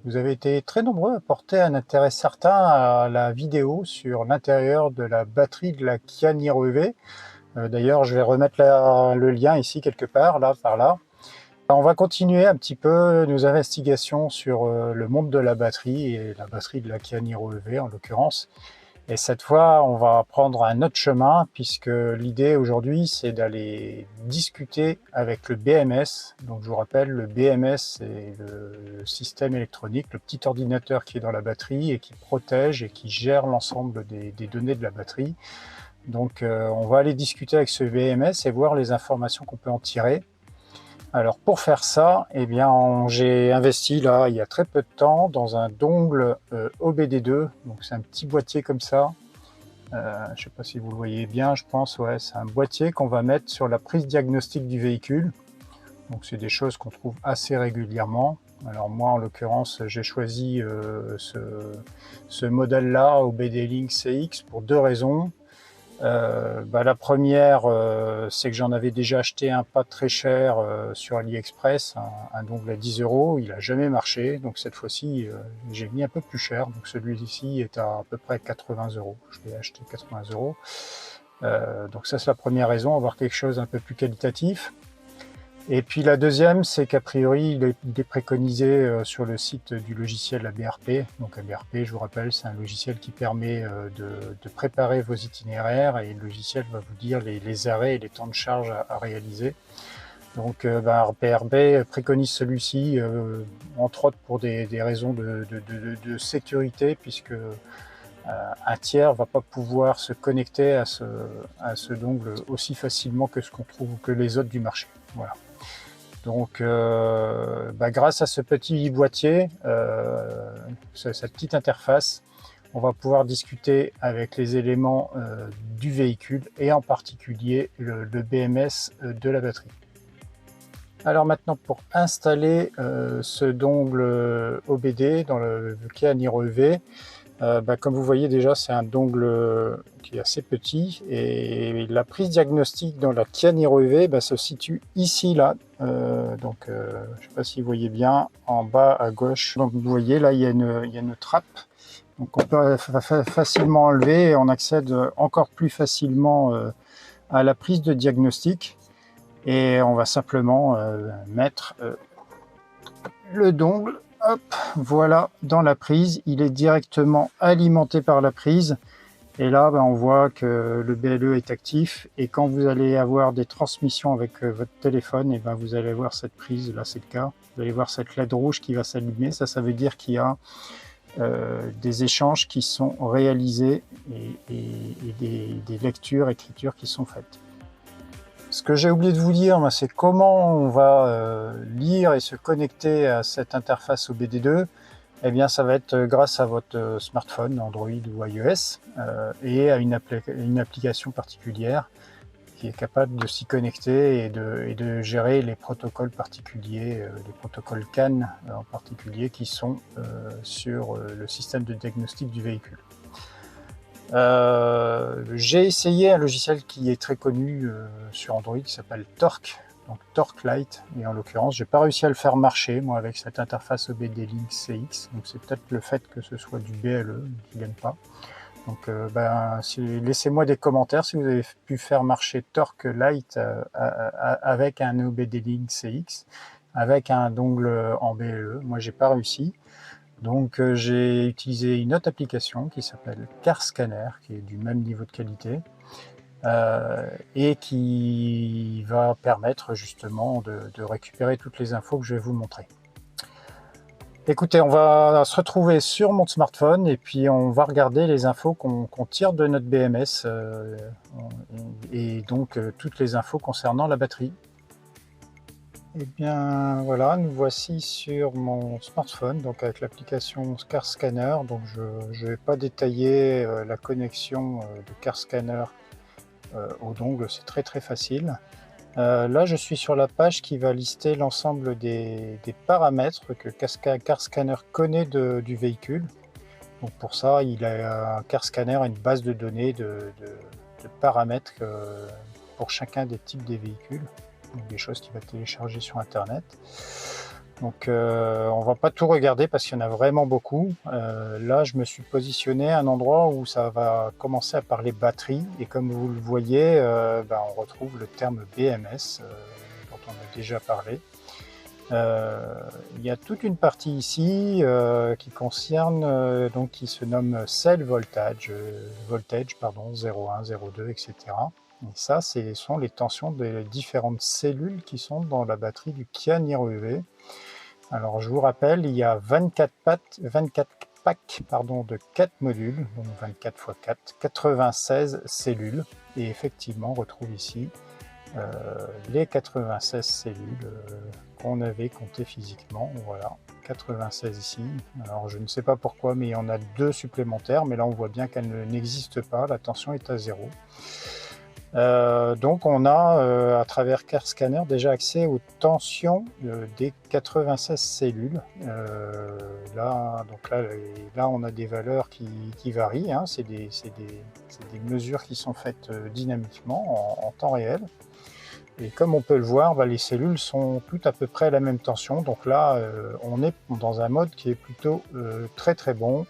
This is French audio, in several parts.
Vous avez été très nombreux à porter un intérêt certain à la vidéo sur l'intérieur de la batterie de la Kia Niro EV. D'ailleurs, je vais remettre le lien ici quelque part, là, par là. On va continuer un petit peu nos investigations sur le monde de la batterie et la batterie de la Kia Niro EV en l'occurrence. Et cette fois, on va prendre un autre chemin puisque l'idée aujourd'hui, c'est d'aller discuter avec le BMS. Donc, je vous rappelle, le BMS, c'est le système électronique, le petit ordinateur qui est dans la batterie et qui protège et qui gère l'ensemble des données de la batterie. Donc, on va aller discuter avec ce BMS et voir les informations qu'on peut en tirer. Alors pour faire ça, eh bien, j'ai investi là il y a très peu de temps dans un dongle OBD2. Donc c'est un petit boîtier comme ça. Je ne sais pas si vous le voyez bien, je pense. Ouais, c'est un boîtier qu'on va mettre sur la prise diagnostique du véhicule. Donc c'est des choses qu'on trouve assez régulièrement. Alors moi, en l'occurrence, j'ai choisi ce modèle-là, OBD Link CX, pour deux raisons. La première, c'est que j'en avais déjà acheté un pas très cher sur AliExpress, un dongle à 10 €. Il n'a jamais marché, donc cette fois-ci, j'ai mis un peu plus cher. Donc celui-ci est à peu près 80 €. Je l'ai acheté 80 €. Donc ça, c'est la première raison, avoir quelque chose un peu plus qualitatif. Et puis la deuxième, c'est qu'a priori, il est préconisé sur le site du logiciel ABRP. Donc ABRP, je vous rappelle, c'est un logiciel qui permet de préparer vos itinéraires et le logiciel va vous dire les arrêts et les temps de charge à réaliser. Donc ABRP préconise celui-ci, entre autres pour des raisons de sécurité, puisque un tiers ne va pas pouvoir se connecter à ce dongle aussi facilement que ce qu'on trouve que les autres du marché. Voilà. Donc, grâce à ce petit boîtier, cette petite interface, on va pouvoir discuter avec les éléments du véhicule et en particulier le BMS de la batterie. Alors maintenant, pour installer ce dongle OBD dans le Kia Niro EV, comme vous voyez déjà, c'est un dongle qui est assez petit et la prise diagnostique dans la Kia Niro EV se situe ici, là. Je ne sais pas si vous voyez bien, en bas à gauche. Donc vous voyez, là, il y a une trappe. Donc on peut facilement enlever et on accède encore plus facilement à la prise de diagnostic. Et on va simplement mettre le dongle. Hop, voilà, dans la prise, il est directement alimenté par la prise. Et là, on voit que le BLE est actif. Et quand vous allez avoir des transmissions avec votre téléphone, et vous allez voir cette prise, là c'est le cas. Vous allez voir cette LED rouge qui va s'allumer. Ça veut dire qu'il y a des échanges qui sont réalisés et des lectures, écritures qui sont faites. Ce que j'ai oublié de vous dire, c'est comment on va lire et se connecter à cette interface OBD2. Eh bien, ça va être grâce à votre smartphone, Android ou iOS, et à une application particulière qui est capable de s'y connecter et de gérer les protocoles particuliers, les protocoles CAN en particulier, qui sont sur le système de diagnostic du véhicule. J'ai essayé un logiciel qui est très connu sur Android qui s'appelle Torque, donc Torque Lite, et en l'occurrence j'ai pas réussi à le faire marcher moi avec cette interface OBD Link CX, donc c'est peut-être le fait que ce soit du BLE qui gagne pas. Donc laissez-moi des commentaires si vous avez pu faire marcher Torque Lite avec un OBD Link CX, avec un dongle en BLE. Moi j'ai pas réussi. Donc j'ai utilisé une autre application qui s'appelle Car Scanner, qui est du même niveau de qualité, et qui va permettre justement de récupérer toutes les infos que je vais vous montrer. Écoutez, on va se retrouver sur mon smartphone et puis on va regarder les infos qu'on tire de notre BMS et donc toutes les infos concernant la batterie. Eh bien voilà, nous voici sur mon smartphone, donc avec l'application Car Scanner. Donc je ne vais pas détailler la connexion de Car Scanner au dongle, c'est très facile. Là je suis sur la page qui va lister l'ensemble des paramètres que Car Scanner connaît du véhicule. Donc pour ça, Car Scanner a une base de données de paramètres pour chacun des types des véhicules. Donc des choses qu'il va télécharger sur internet. Donc on va pas tout regarder parce qu'il y en a vraiment beaucoup. Là je me suis positionné à un endroit où ça va commencer à parler batterie, et comme vous le voyez, on retrouve le terme BMS dont on a déjà parlé. Il y a toute une partie ici qui concerne, donc qui se nomme cell voltage, pardon, 0,1, 0,2, etc. Et ça, ce sont les tensions des différentes cellules qui sont dans la batterie du Kia Niro EV. Alors je vous rappelle, il y a 24 packs de 4 modules, donc 24 x 4, 96 cellules. Et effectivement, on retrouve ici les 96 cellules qu'on avait comptées physiquement. Voilà, 96 ici. Alors je ne sais pas pourquoi, mais il y en a 2 supplémentaires, mais là on voit bien qu'elles n'existent pas, la tension est à 0. Donc on a à travers CarScanner déjà accès aux tensions des 96 cellules. Là on a des valeurs qui varient, hein. C'est des mesures qui sont faites dynamiquement en temps réel. Et comme on peut le voir, les cellules sont toutes à peu près à la même tension. Donc là, on est dans un mode qui est plutôt très très bon.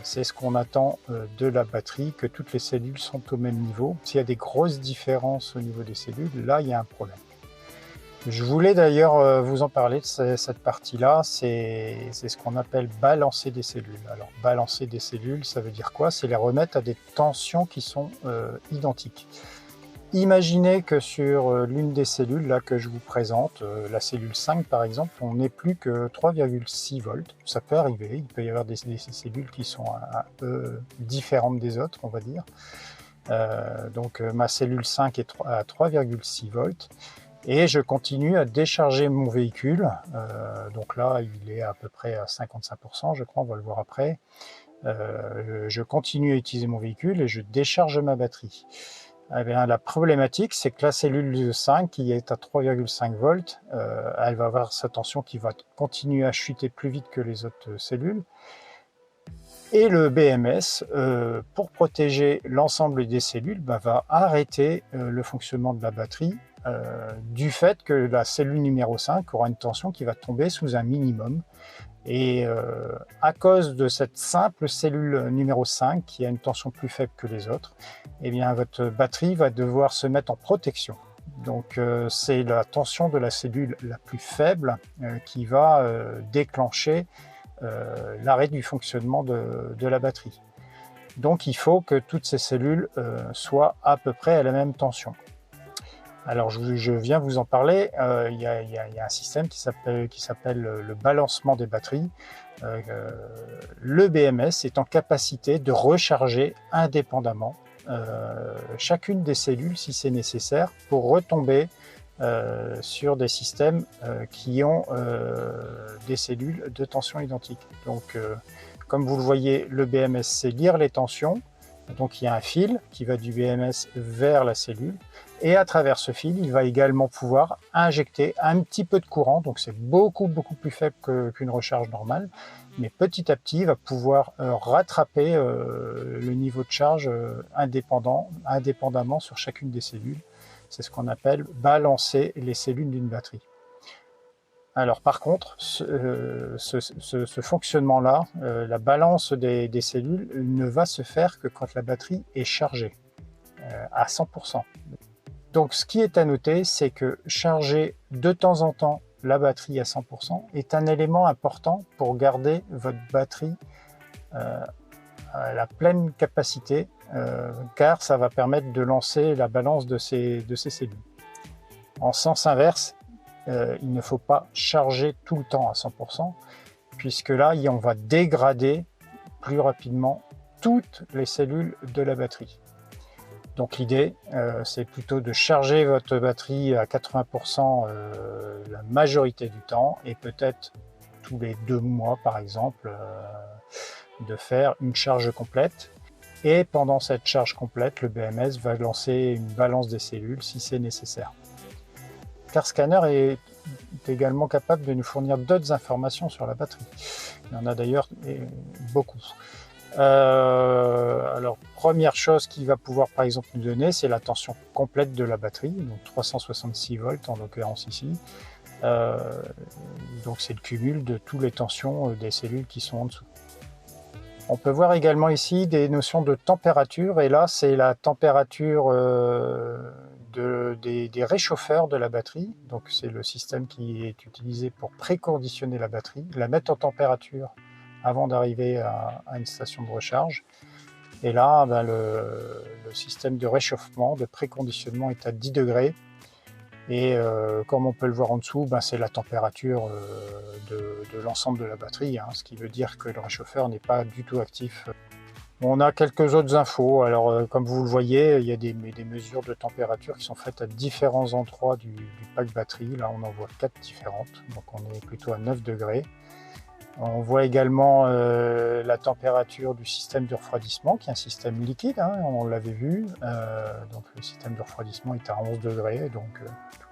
C'est ce qu'on attend de la batterie, que toutes les cellules sont au même niveau. S'il y a des grosses différences au niveau des cellules, là, il y a un problème. Je voulais d'ailleurs vous en parler de cette partie-là. C'est ce qu'on appelle balancer des cellules. Alors, balancer des cellules, ça veut dire quoi? C'est les remettre à des tensions qui sont identiques. Imaginez que sur l'une des cellules là, que je vous présente, la cellule 5 par exemple, on n'est plus que 3,6 volts. Ça peut arriver, il peut y avoir des cellules qui sont un peu différentes des autres, on va dire. Donc ma cellule 5 est à 3,6 volts. Et je continue à décharger mon véhicule. Donc là, il est à peu près à 55%, je crois, on va le voir après. Je continue à utiliser mon véhicule et je décharge ma batterie. Eh bien, la problématique, c'est que la cellule 5, qui est à 3,5 volts, elle va avoir sa tension qui va continuer à chuter plus vite que les autres cellules. Et le BMS, pour protéger l'ensemble des cellules, va arrêter le fonctionnement de la batterie du fait que la cellule numéro 5 aura une tension qui va tomber sous un minimum. Et à cause de cette simple cellule numéro 5 qui a une tension plus faible que les autres, eh bien votre batterie va devoir se mettre en protection. Donc c'est la tension de la cellule la plus faible qui va déclencher l'arrêt du fonctionnement de la batterie. Donc il faut que toutes ces cellules soient à peu près à la même tension. Alors je viens vous en parler, il y a un système qui s'appelle le balancement des batteries. Le BMS est en capacité de recharger indépendamment chacune des cellules si c'est nécessaire pour retomber sur des systèmes qui ont des cellules de tension identique. Donc comme vous le voyez, le BMS c'est lire les tensions. Donc il y a un fil qui va du BMS vers la cellule, et à travers ce fil, il va également pouvoir injecter un petit peu de courant, donc c'est beaucoup plus faible qu'une recharge normale, mais petit à petit, il va pouvoir rattraper le niveau de charge indépendamment sur chacune des cellules. C'est ce qu'on appelle balancer les cellules d'une batterie. Alors par contre, ce fonctionnement-là, la balance des cellules ne va se faire que quand la batterie est chargée à 100%. Donc ce qui est à noter, c'est que charger de temps en temps la batterie à 100% est un élément important pour garder votre batterie à la pleine capacité, car ça va permettre de lancer la balance de ces cellules. En sens inverse, il ne faut pas charger tout le temps à 100%, puisque là, on va dégrader plus rapidement toutes les cellules de la batterie. Donc l'idée, c'est plutôt de charger votre batterie à 80% la majorité du temps, et peut-être tous les 2 mois, par exemple, de faire une charge complète. Et pendant cette charge complète, le BMS va lancer une balance des cellules si c'est nécessaire. CarScanner est également capable de nous fournir d'autres informations sur la batterie. Il y en a d'ailleurs beaucoup. Alors, première chose qu'il va pouvoir par exemple nous donner, c'est la tension complète de la batterie, donc 366 volts en l'occurrence ici. Euh, donc c'est le cumul de toutes les tensions des cellules qui sont en dessous. On peut voir également ici des notions de température, et là c'est la température des réchauffeurs de la batterie. Donc c'est le système qui est utilisé pour préconditionner la batterie, la mettre en température avant d'arriver à une station de recharge. Et là, ben, le système de réchauffement, de préconditionnement est à 10 degrés. Et comme on peut le voir en dessous, ben, c'est la température de l'ensemble de la batterie, hein, ce qui veut dire que le réchauffeur n'est pas du tout actif. On a quelques autres infos. Alors, comme vous le voyez, il y a des mesures de température qui sont faites à différents endroits du pack batterie. Là, on en voit 4 différentes, donc on est plutôt à 9 degrés. On voit également la température du système de refroidissement, qui est un système liquide, hein, on l'avait vu. Donc le système de refroidissement est à 11 degrés, donc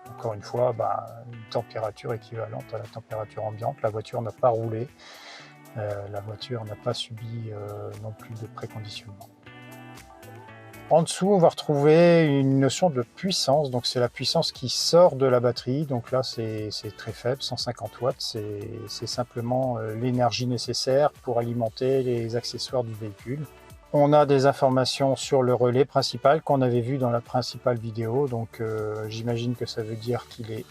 encore une fois, bah, une température équivalente à la température ambiante. La voiture n'a pas roulé, la voiture n'a pas subi non plus de préconditionnement. En dessous, on va retrouver une notion de puissance, donc c'est la puissance qui sort de la batterie. Donc là, c'est très faible, 150 watts, c'est simplement l'énergie nécessaire pour alimenter les accessoires du véhicule. On a des informations sur le relais principal qu'on avait vu dans la principale vidéo, donc j'imagine que ça veut dire qu'il est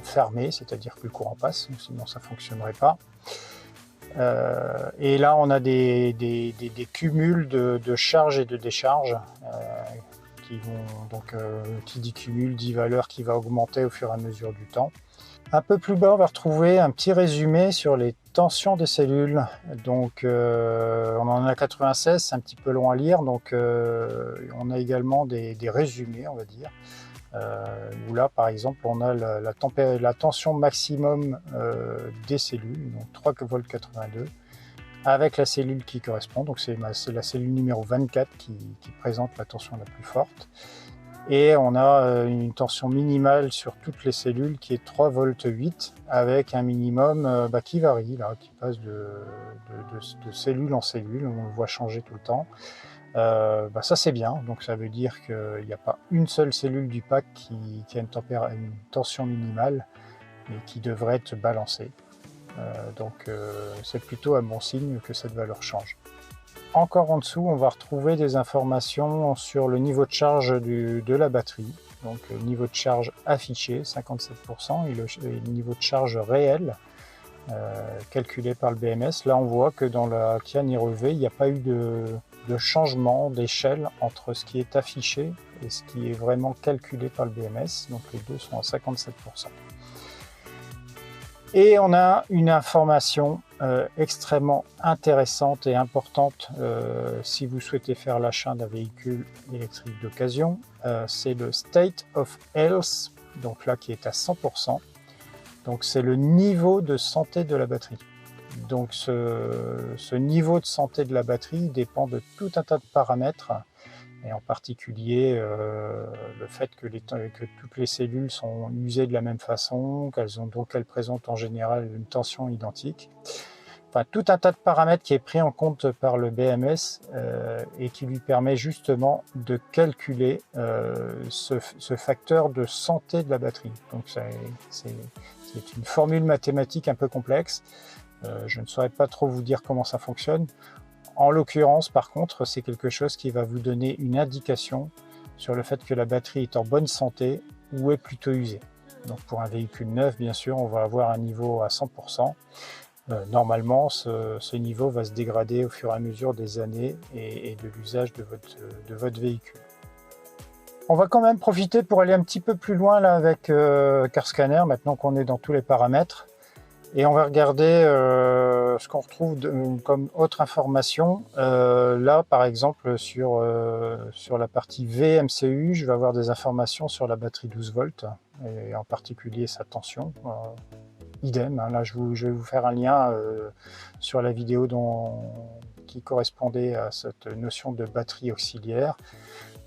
fermé, c'est-à-dire que le courant passe, sinon ça ne fonctionnerait pas. Et là, on a des cumuls de charge et de décharge qui vont donc, qui dit cumul, dit valeur qui va augmenter au fur et à mesure du temps. Un peu plus bas, on va retrouver un petit résumé sur les tensions des cellules. Donc, on en a 96, c'est un petit peu long à lire. Donc, on a également des résumés, on va dire. Où là, par exemple, on a la tension maximum des cellules, donc 3,82 V, avec la cellule qui correspond. Donc, c'est la cellule numéro 24 qui présente la tension la plus forte. Et on a une tension minimale sur toutes les cellules qui est 3,8 V, avec un minimum qui varie, là, qui passe de cellule en cellule. On le voit changer tout le temps. Ça c'est bien, donc ça veut dire qu'il n'y a pas une seule cellule du pack qui a une tension minimale et qui devrait être balancée. Donc c'est plutôt un bon signe que cette valeur change. Encore en dessous, on va retrouver des informations sur le niveau de charge de la batterie. Donc le niveau de charge affiché, 57%, et le niveau de charge réel, calculé par le BMS. Là on voit que dans la Kia Niro EV, il n'y a pas eu de changement d'échelle entre ce qui est affiché et ce qui est vraiment calculé par le BMS, donc les deux sont à 57%. Et on a une information extrêmement intéressante et importante si vous souhaitez faire l'achat d'un véhicule électrique d'occasion, c'est le State of Health, donc là qui est à 100%, donc c'est le niveau de santé de la batterie. Donc ce niveau de santé de la batterie dépend de tout un tas de paramètres, et en particulier le fait que toutes les cellules sont usées de la même façon, qu'elles présentent en général une tension identique. Enfin, tout un tas de paramètres qui est pris en compte par le BMS et qui lui permet justement de calculer ce facteur de santé de la batterie. Donc c'est une formule mathématique un peu complexe. Je ne saurais pas trop vous dire comment ça fonctionne. En l'occurrence, par contre, c'est quelque chose qui va vous donner une indication sur le fait que la batterie est en bonne santé ou est plutôt usée. Donc pour un véhicule neuf, bien sûr, on va avoir un niveau à 100%. Normalement, ce niveau va se dégrader au fur et à mesure des années et de l'usage de votre véhicule. On va quand même profiter pour aller un petit peu plus loin là, avec Car Scanner, maintenant qu'on est dans tous les paramètres. Et on va regarder ce qu'on retrouve comme autre information. Là, par exemple, sur la partie VMCU, je vais avoir des informations sur la batterie 12 volts, et en particulier sa tension. Idem, hein, là je vais vous faire un lien sur la vidéo qui correspondait à cette notion de batterie auxiliaire.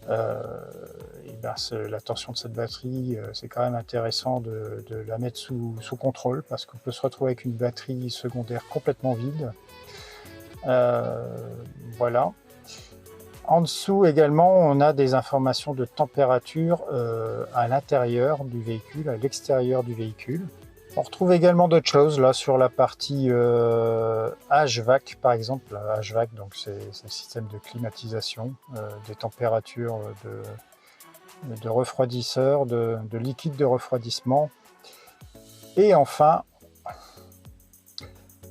La tension de cette batterie, c'est quand même intéressant de la mettre sous contrôle, parce qu'on peut se retrouver avec une batterie secondaire complètement vide. Voilà. En dessous également, on a des informations de température à l'intérieur du véhicule, à l'extérieur du véhicule. On retrouve également d'autres choses là sur la partie HVAC par exemple. HVAC, donc c'est le système de climatisation, des températures de refroidisseur, de liquide de refroidissement. Et enfin,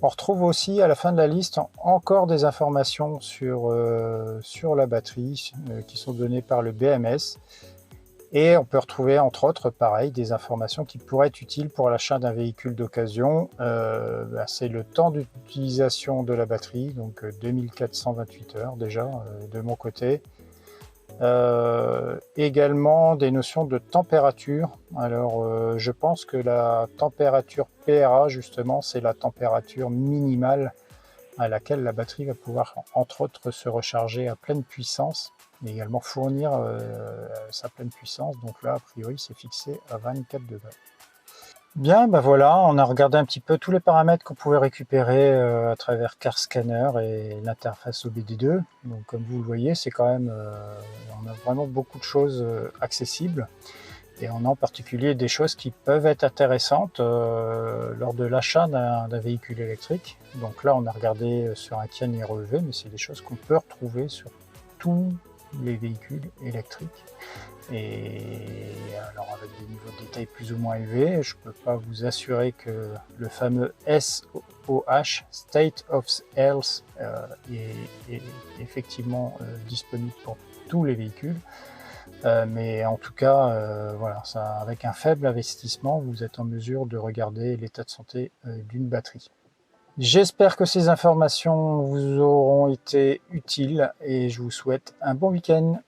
on retrouve aussi à la fin de la liste encore des informations sur la batterie qui sont données par le BMS. Et on peut retrouver entre autres, pareil, des informations qui pourraient être utiles pour l'achat d'un véhicule d'occasion. C'est le temps d'utilisation de la batterie, donc 2428 heures déjà de mon côté. Également des notions de température. Alors je pense que la température PRA justement, c'est la température minimale à laquelle la batterie va pouvoir entre autres se recharger à pleine puissance, mais également fournir sa pleine puissance. Donc là, a priori, c'est fixé à 24 degrés. Bien, ben voilà, on a regardé un petit peu tous les paramètres qu'on pouvait récupérer à travers Car Scanner et l'interface OBD2. Donc comme vous le voyez, c'est quand même, on a vraiment beaucoup de choses accessibles. Et on a en particulier des choses qui peuvent être intéressantes lors de l'achat d'un véhicule électrique. Donc là, on a regardé sur un Kia Niro EV, mais c'est des choses qu'on peut retrouver sur tous les véhicules électriques. Et alors avec des niveaux de détail plus ou moins élevés, je ne peux pas vous assurer que le fameux SOH, State of Health, est effectivement disponible pour tous les véhicules. Mais en tout cas, voilà, ça, avec un faible investissement, vous êtes en mesure de regarder l'état de santé d'une batterie. J'espère que ces informations vous auront été utiles et je vous souhaite un bon week-end.